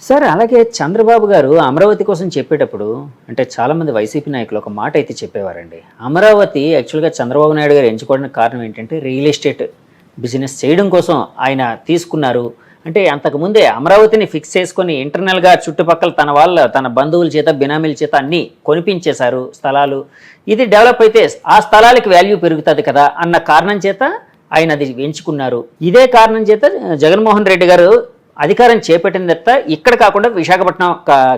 Sir అలాగే చంద్రబాబు గారు అమరావతి కోసం చెప్పేటప్పుడు అంటే చాలామంది వైసీపీ నాయకులు ఒక మాట అయితే చెప్పేవారండి. అమరావతి యాక్చువల్గా చంద్రబాబు నాయుడు గారు ఎంచుకోవడానికి కారణం ఏంటంటే రియల్ ఎస్టేట్ బిజినెస్ చేయడం కోసం ఆయన తీసుకున్నారు. అంటే అంతకుముందే అమరావతిని ఫిక్స్ చేసుకొని ఇంటర్నల్గా చుట్టుపక్కల తన బంధువుల చేత బినామీల చేత అన్నీ కొనిపించేశారు స్థలాలు. ఇది డెవలప్ అయితే ఆ స్థలాలకు వాల్యూ పెరుగుతుంది కదా అన్న కారణం చేత ఆయన అది ఎంచుకున్నారు. ఇదే కారణం చేత జగన్మోహన్ రెడ్డి గారు అధికారం చేపట్టిన తర్వాత ఇక్కడ కాకుండా విశాఖపట్నం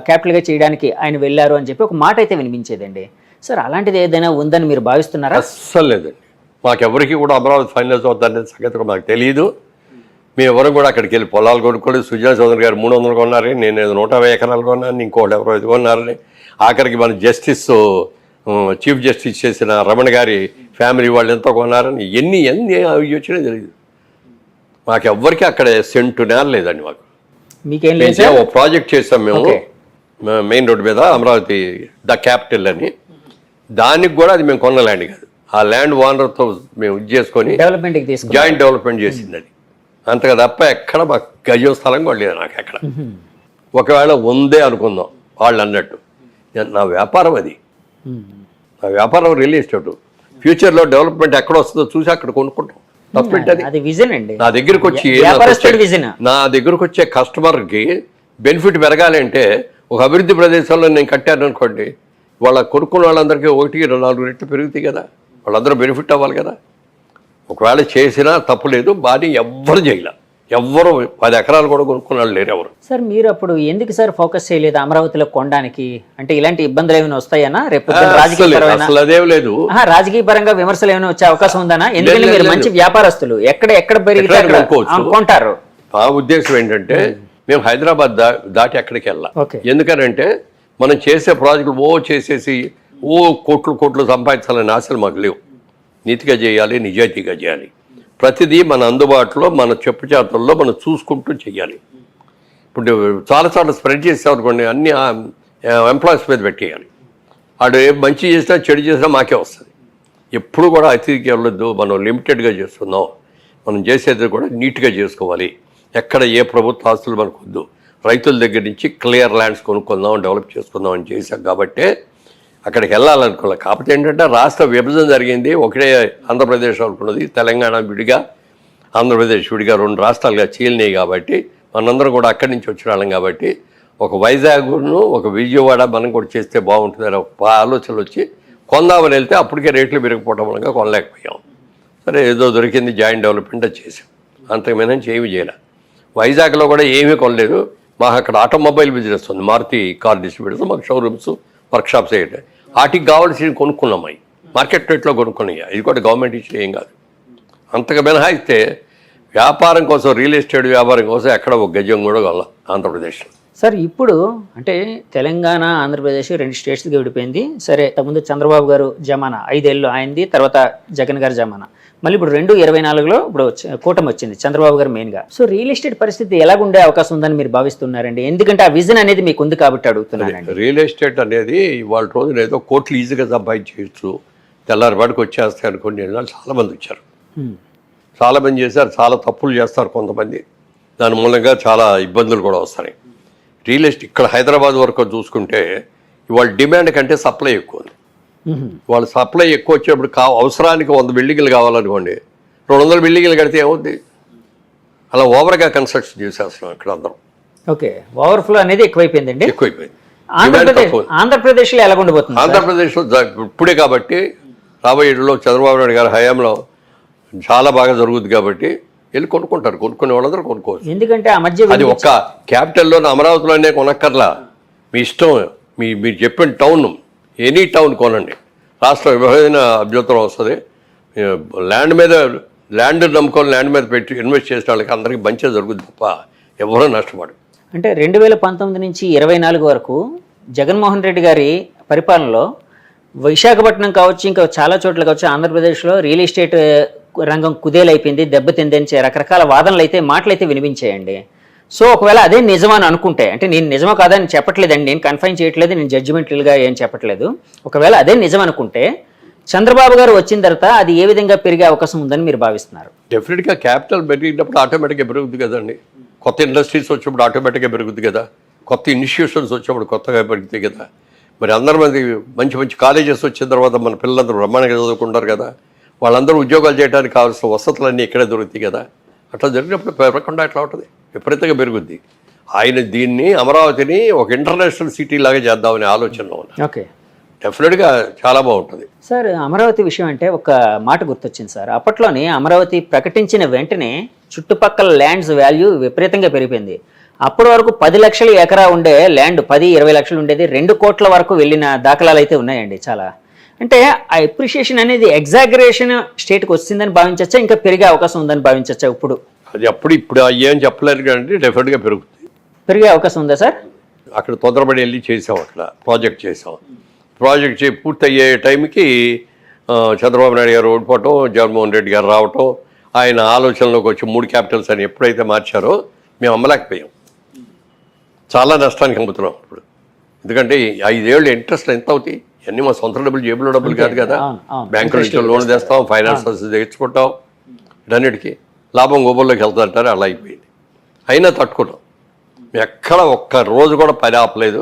క్యాపిటల్గా చేయడానికి ఆయన వెళ్ళారు అని చెప్పి ఒక మాట అయితే వినిపించేదండి. సార్ అలాంటిది ఏదైనా ఉందని మీరు భావిస్తున్నారా? అస్సలు లేదండి. మాకెవరికి కూడా అమరావతి ఫైనల్స్ అవుతుందనే సంగతి కూడా మాకు తెలియదు. మేము ఎవరు కూడా అక్కడికి వెళ్ళి పొలాలు కొనుక్కోలేదు. సుజనా చౌదరి గారు 300 కొన్నారని, నేను 150 ఎకరాలు కొన్నాను, ఇంకోటి ఎవరో ఇది కొన్నారని. ఆఖరికి మన చీఫ్ జస్టిస్ చేసిన రమణ గారి ఫ్యామిలీ వాళ్ళు ఎంతో కొన్నారని ఎన్ని అవి వచ్చినా తెలియదు. మాకెవ్వరికి అక్కడ సెంటు నేల లేదండి. మాకు మీకేం లేదు. ఒక ప్రాజెక్ట్ చేసాం మేము మెయిన్ రోడ్డు మీద, అమరావతి ద క్యాపిటల్ అని. దానికి కూడా అది మేము కొన్న ల్యాండ్ కాదు, ఆ ల్యాండ్ ఓనర్తో మేము ఇది చేసుకొని జాయింట్ డెవలప్మెంట్ చేసింది అది. అంతగా తప్ప ఎక్కడ మాకు గజం స్థలం కూడా లేదు నాకు ఎక్కడ. ఒకవేళ ఉందే అనుకుందాం వాళ్ళు అన్నట్టు. నా వ్యాపారం అది, నా వ్యాపారం రియల్ ఎస్టేట్. ఫ్యూచర్లో డెవలప్మెంట్ ఎక్కడ వస్తుందో చూసి అక్కడ కొనుక్కుంటాం. అది విజన్ అండి. నా దగ్గరకు వచ్చే కస్టమర్కి బెనిఫిట్ పెరగాలి అంటే ఒక అభివృద్ధి ప్రదేశంలో నేను కట్టాను అనుకోండి, వాళ్ళ కొనుక్కున్న వాళ్ళందరికీ 1-4 రెట్లు పెరుగుతాయి కదా, వాళ్ళందరూ బెనిఫిట్ అవ్వాలి కదా. ఒకవేళ చేసినా తప్పు లేదు, బాగా ఎవ్వరు చేయలే, ఎవ్వరు 10 ఎకరాలు కూడా కొనుక్కున్న వాళ్ళు లేరు ఎవరు. సార్ మీరు అప్పుడు ఎందుకు సార్ ఫోకస్ చేయలేదు అమరావతిలో కొనడానికి? అంటే ఇలాంటి ఇబ్బందులు ఏమైనా వస్తాయనా రేపు? అసలు అదేం లేదు. రాజకీయ పరంగా విమర్శలు ఏమైనా వచ్చే అవకాశం ఉందనా? ఎందుకంటే మీరు మంచి వ్యాపారస్తులు, ఎక్కడ పెరిగితే కొంటారు. ఆ ఉద్దేశం ఏంటంటే మేము హైదరాబాద్ దాటి ఎక్కడికి వెళ్ళాం. ఎందుకనంటే మనం చేసే ప్రాజెక్టులు చేసేసి కోట్లు సంపాదించాలని ఆశలు మాకు లేవు. నీతిగా చేయాలి, నిజాయితీగా చేయాలి. ప్రతిదీ మన అందుబాటులో, మన చెప్పు చేతుల్లో మనం చూసుకుంటూ చేయాలి. ఇప్పుడు చాలాసార్లు స్ప్రెడ్ చేసామనుకోండి, అన్ని ఎంప్లాయీస్ మీద పెట్టేయాలి. వాడు మంచి చేసినా చెడు చేసినా మాకే వస్తుంది. ఎప్పుడు కూడా అతిథికి వెళ్ళొద్దు. మనం లిమిటెడ్గా చేస్తున్నాం. మనం చేసేది కూడా నీట్గా చేసుకోవాలి. ఎక్కడ ఏ ప్రభుత్వ ఆస్తులు మనకు వద్దు. రైతుల దగ్గర నుంచి క్లియర్ ల్యాండ్స్ కొనుక్కుందాం, డెవలప్ చేసుకుందాం అని చేశాం. కాబట్టి అక్కడికి వెళ్ళాలనుకోవాలి. కాకపోతే ఏంటంటే రాష్ట్ర విభజన జరిగింది, ఒకటే ఆంధ్రప్రదేశ్ అనుకున్నది, తెలంగాణ విడిగా, ఆంధ్రప్రదేశ్ విడిగా 2 రాష్ట్రాలుగా చీలినాయి. కాబట్టి మనందరం కూడా అక్కడి నుంచి వచ్చిన వాళ్ళం. కాబట్టి ఒక వైజాగ్ను ఒక విజయవాడ మనం కూడా చేస్తే బాగుంటుందని ఒక ఆలోచనలు వచ్చి కొందామని వెళ్తే అప్పటికే రేట్లు పెరిగిపోవడం వల్ల కొనలేకపోయాం. సరే ఏదో దొరికింది, జాయింట్ డెవలప్మెంట్ చేసాం. అంతకుమైనా ఏమీ చేయలే. వైజాగ్లో కూడా ఏమీ కొనలేదు. మాకు అక్కడ ఆటోమొబైల్ బిజినెస్ ఉంది, మారుతి కార్ డిస్ట్రిబ్యూటర్స్, మాకు షోరూమ్స్, వర్క్షాప్స్ వేయండి. వాటికి కావాల్సి కొనుక్కున్నాం. అవి మార్కెట్ రేట్లో కొనుక్కున్నాయి. ఇది కూడా గవర్నమెంట్ ఇచ్చిన ఏం కాదు. అంతగా మినహాయిస్తే వ్యాపారం కోసం, రియల్ ఎస్టేట్ వ్యాపారం కోసం ఎక్కడ ఒక గజం కూడా కొనాలి ఆంధ్రప్రదేశ్లో. సార్ ఇప్పుడు అంటే తెలంగాణ, ఆంధ్రప్రదేశ్ 2 స్టేట్స్కి విడిపోయింది. సరే, ముందు చంద్రబాబు గారు జమానా 5 ఏళ్ళు ఆయనది, తర్వాత జగన్ గారు జమానా. మళ్ళీ ఇప్పుడు 2024లో ఇప్పుడు కూటమి వచ్చింది, చంద్రబాబు గారు మెయిన్గా. సో రియల్ ఎస్టేట్ పరిస్థితి ఎలాగుండే అవకాశం ఉందని మీరు భావిస్తున్నారండి? ఎందుకంటే ఆ విజన్ అనేది మీకు ఉంది కాబట్టి అడుగుతున్నానండి. రియల్ ఎస్టేట్ అనేది ఇవాళ రోజున ఏదో కోట్లు ఈజీగా సంపాదించవచ్చు, తెల్లారిపాటికి వచ్చేస్తాయి అనుకోండి. చాలామంది వచ్చారు, చాలామంది చేశారు, చాలా తప్పులు చేస్తారు కొంతమంది. దాని మూలంగా చాలా ఇబ్బందులు కూడా వస్తాయి. రియల్ ఎస్టేట్ ఇక్కడ హైదరాబాద్ వరకు చూసుకుంటే ఇవాళ డిమాండ్ కంటే సప్లై ఎక్కువ ఉంది. వాళ్ళు సప్లై ఎక్కువ వచ్చేప్పుడు అవసరానికి 100 బిల్డింగ్లు కావాలనుకోండి, 200 బిల్డింగ్లు కడితే ఏమవుద్ది? అలా ఓవర్గా కన్స్ట్రక్షన్ చేసేస్తున్నాం ఇక్కడ అందరం. ఓకే, ఓవర్ఫ్లో అనేది ఎక్కువైపోయిందండి. ఎక్కువైపోయింది. ఆంధ్రప్రదేశ్లో ఎలా ఉండబోతుంది? ఆంధ్రప్రదేశ్లో ఇప్పుడే కాబట్టి రాబోయే ఏళ్ళలో చంద్రబాబు నాయుడు గారి హయాంలో చాలా బాగా జరుగుతుంది. కాబట్టి వెళ్ళి కొనుక్కుంటారు, కొనుక్కునే వాళ్ళందరూ కొనుక్కోవచ్చు. ఎందుకంటే ఆ మధ్య అది ఒక్క క్యాపిటల్లో అమరావతిలోనే కొనక్కర్లా, మీ ఇష్టం. మీరు చెప్పిన టౌన్, ఎనీ టౌన్ కొనండి, రాష్ట్ర విభజన అభ్యంతరం వస్తుంది. ల్యాండ్ నమ్ముకొని ల్యాండ్ మీద పెట్టి ఇన్వెస్ట్ చేసిన వాళ్ళకి అందరికీ మంచిగా జరుగుతుంది తప్ప ఎవరూ నష్టపడు. అంటే 2019 నుంచి 2024 వరకు జగన్మోహన్ రెడ్డి గారి పరిపాలనలో విశాఖపట్నం కావచ్చు, ఇంకా చాలా చోట్ల కావచ్చు, ఆంధ్రప్రదేశ్లో రియల్ ఎస్టేట్ రంగం కుదేలైపోయింది, దెబ్బతిందని రకరకాల వాదనలు అయితే, మాటలు అయితే వినిపించాయండి. సో ఒకవేళ అదే నిజమని అనుకుంటే, అంటే నేను నిజమో కాదని చెప్పట్లేదండి, నేను కన్ఫైన్ చేయట్లేదు, నేను జడ్జిమెంటల్గా ఏం చెప్పట్లేదు. ఒకవేళ అదే నిజం అనుకుంటే చంద్రబాబు గారు వచ్చిన తర్వాత అది ఏ విధంగా పెరిగే అవకాశం ఉందని మీరు భావిస్తున్నారు? డెఫినెట్గా క్యాపిటల్ పెరిగినప్పుడు ఆటోమేటిక్గా పెరుగుతుంది కదండి. కొత్త ఇండస్ట్రీస్ వచ్చినప్పుడు ఆటోమేటిక్గా పెరుగుతుంది కదా. కొత్త ఇన్స్టిట్యూషన్స్ వచ్చినప్పుడు కొత్తగా పెరుగుతాయి కదా. మరి అందరి మంది మంచి మంచి కాలేజెస్ వచ్చిన తర్వాత మన పిల్లలందరూ బ్రహ్మాండంగా చదువుకుంటారు కదా, వాళ్ళందరూ ఉద్యోగాలు చేయడానికి కావాల్సిన వసతులన్నీ ఇక్కడే దొరుకుతాయి కదా. అట్లా జరిగినప్పుడు పెరగకుండా ఎట్లా ఉంటుంది, విపరీతంగా పెరుగుద్ది. ఆయన దీన్ని అమరావతిని ఒక ఇంటర్నేషనల్ సిటీ లాగా చేద్దామనే ఆలోచనలో ఉన్నారు. ఓకే, డెఫినెట్గా చాలా బాగుంటుంది. సార్ అమరావతి విషయం అంటే ఒక మాట గుర్తొచ్చింది సార్. అప్పట్లోనే అమరావతి ప్రకటించిన వెంటనే చుట్టుపక్కల ల్యాండ్స్ వాల్యూ విపరీతంగా పెరిగిపోయింది. అప్పటి వరకు 10 లక్షల ఎకరా ఉండే ల్యాండ్ 10-20 లక్షలు ఉండేది, 2 కోట్ల వరకు వెళ్ళిన దాఖలాలు అయితే ఉన్నాయండి చాలా. అంటే ఆ ఎప్రిషియేషన్ అనేది ఎగ్జాగరేషన్ స్టేట్కి వచ్చిందని భావించచ్చా, ఇంకా పెరిగే అవకాశం ఉందని భావించచ్చా? ఇప్పుడు ఇప్పుడు ఏం చెప్పలేరు కానీ డెఫినెట్గా పెరిగే అవకాశం ఉందా సార్? అక్కడ తొందరపడి వెళ్ళి చేసాం, అక్కడ ప్రాజెక్ట్ చేసాం. ప్రాజెక్ట్ పూర్తయ్యే టైంకి చంద్రబాబు నాయుడు గారు ఓడిపోవటం, జగన్మోహన్ రెడ్డి గారు రావటం, ఆయన ఆలోచనలోకి వచ్చి 3 క్యాపిటల్స్ అని ఎప్పుడైతే మార్చారో మేము అమ్మలేకపోయాం. చాలా నష్టానికి అమ్ముతున్నాం ఇప్పుడు. ఎందుకంటే 5 ఏళ్ళు ఇంట్రెస్ట్ ఎంత అవుతాయి, ఇవన్నీ మా సొంత డబ్బులు, జేబులో డబ్బులు కాదు కదా. బ్యాంకుల నుంచి లోన్ తెస్తాం, ఫైనాన్స్ తెచ్చుకుంటాం, ఇటన్నిటికీ లాభం గోబుల్లోకి వెళ్తారంటారు. అలా అయిపోయింది. అయినా తట్టుకున్నాం. ఎక్కడ ఒక్క రోజు కూడా పని ఆపలేదు,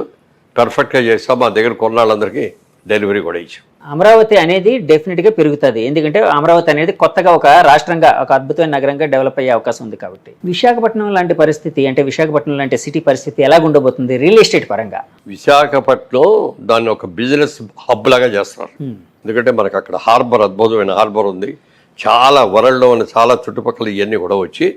పర్ఫెక్ట్గా చేస్తాం. మా దగ్గర కొన్నాళ్ళందరికీ డెలివరీ కూడా ఇచ్చాం. అమరావతి అనేది డెఫినెట్గా పెరుగుతుంది, ఎందుకంటే అమరావతి అనేది కొత్తగా ఒక రాష్ట్రంగా, ఒక అద్భుతమైన నగరంగా డెవలప్ అయ్యే అవకాశం ఉంది కాబట్టి. విశాఖపట్నం లాంటి పరిస్థితి, అంటే విశాఖపట్నం లాంటి సిటీ పరిస్థితి ఎలా ఉండబోతుంది రియల్ ఎస్టేట్ పరంగా? విశాఖపట్నం దాన్ని ఒక బిజినెస్ హబ్ లాగా చేస్తున్నారు. ఎందుకంటే మనకు అక్కడ హార్బర్, అద్భుతమైన హార్బర్ ఉంది. చాలా వరల్డ్లో ఉన్న చాలా చుట్టుపక్కల ఇవన్నీ కూడా వచ్చి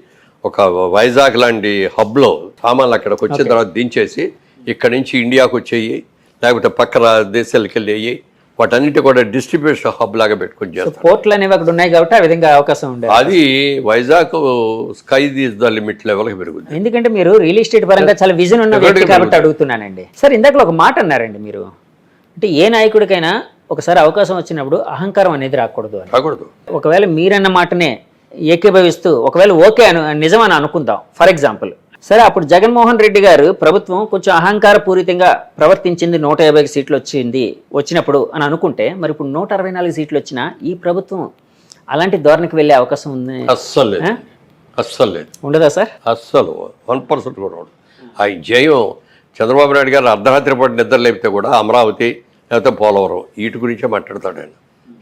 ఒక వైజాగ్ లాంటి హబ్లో సామాన్లు అక్కడికి వచ్చిన తర్వాత దించేసి ఇక్కడి నుంచి ఇండియాకు వచ్చేయి, లేకపోతే పక్కన దేశాలకు వెళ్ళేయి, వాటన్నిటి కూడా డిస్ట్రిబ్యూషన్ హబ్ లాగా పెట్టుకుని చేస్తారు. పోర్ట్లు అనేవి అక్కడ ఉన్నాయి కాబట్టి ఆ విధంగా అవకాశం ఉండేది. అది Vizag sky is the limit లెవెల్కి పెరుగుతుంది. ఎందుకంటే మీరు రియల్ ఎస్టేట్ పరంగా చాలా విజన్ ఉన్న వ్యక్తి కాబట్టి అడుగుతున్నానండి. సార్ ఇందాక ఒక మాట అన్నారండి మీరు, అంటే ఏ నాయకుడికైనా ఒకసారి అవకాశం వచ్చినప్పుడు అహంకారం అనేది రాకూడదు అని. ఒకవేళ మీరన్న మాటనే ఏకీభవిస్తూ ఒకవేళ ఓకే నిజమని అనుకుందాం ఫర్ ఎగ్జాంపుల్, సరే అప్పుడు జగన్మోహన్ రెడ్డి గారు ప్రభుత్వం కొంచెం అహంకారపూరితంగా ప్రవర్తించింది, 150 సీట్లు వచ్చినప్పుడు అని అనుకుంటే, మరి ఇప్పుడు 164 సీట్లు వచ్చినా ఈ ప్రభుత్వం అలాంటి ధోరణికి వెళ్ళే అవకాశం ఉంది? అస్సలు లేదు. ఉండదా సార్? అస్సలు 1% కూడా ఉండదు. ఆ జయం చంద్రబాబు నాయుడు గారు అర్ధరాత్రి పాటు నిద్ర లేపితే కూడా అమరావతి లేకపోతే పోలవరం వీటి గురించే మాట్లాడతాడు ఆయన.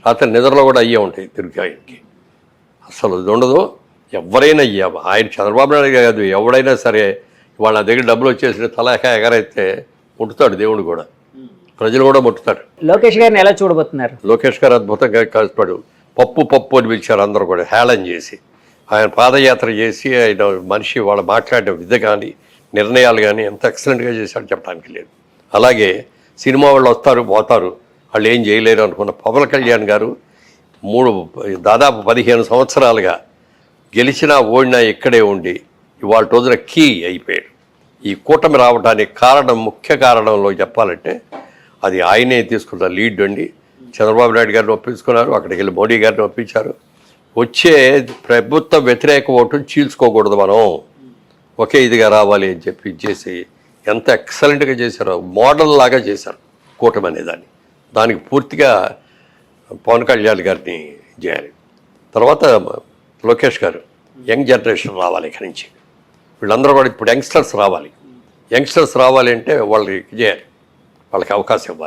రాత్రి నిద్రలో కూడా అయ్యే ఉంటాయి తిరిగి ఆయనకి. అస్సలు ఇది ఉండదు. ఎవరైనా ఆయన చంద్రబాబు నాయుడు కాదు, ఎవడైనా సరే వాళ్ళ దగ్గర డబ్బులు వచ్చేసి తలక ఎగరైతే ముట్టుతాడు దేవుడు కూడా, ప్రజలు కూడా ముట్టుతాడు. లోకేష్ గారిని ఎలా చూడబోతున్నారు? లోకేష్ గారు అద్భుతంగా కష్టపడు పప్పు అని పిలిచారు అందరూ కూడా, హేళన చేసి. ఆయన పాదయాత్ర చేసి ఆయన మనిషి వాళ్ళు మాట్లాడిన విధ కానీ నిర్ణయాలు కానీ ఎంత ఎక్సలెంట్గా చేశాడు చెప్పడానికి లేదు. అలాగే సినిమా వాళ్ళు వస్తారు పోతారు, వాళ్ళు ఏం చేయలేరు అనుకున్న పవన్ కళ్యాణ్ గారు దాదాపు 15 సంవత్సరాలుగా గెలిచినా ఓడినా ఇక్కడే ఉండి ఇవాళ రోజున కీ అయిపోయాడు. ఈ కూటమి రావడానికి ముఖ్య కారణంలో చెప్పాలంటే అది ఆయనే తీసుకున్న లీడ్ అండి. చంద్రబాబు నాయుడు గారిని ఒప్పించుకున్నారు, అక్కడికి వెళ్ళి మోడీ గారిని ఒప్పించారు. వచ్చే ప్రభుత్వ వ్యతిరేక ఓటును చీల్చుకోకూడదు, మనం ఒకే ఇదిగా రావాలి అని చెప్పి చేసి ఎంత ఎక్సలెంట్గా చేశారో, మోడల్ లాగా చేశారు కూటమి అనేదాన్ని. దానికి పూర్తిగా పవన్ కళ్యాణ్ గారిని చేయాలి. తర్వాత లోకేష్ గారు, యంగ్ జనరేషన్ రావాలి ఇక్కడి నుంచి. వీళ్ళందరూ కూడా ఇప్పుడు యంగ్స్టర్స్ రావాలి. యంగ్స్టర్స్ రావాలి అంటే వాళ్ళకి చేయాలి, వాళ్ళకి అవకాశం ఇవ్వాలి.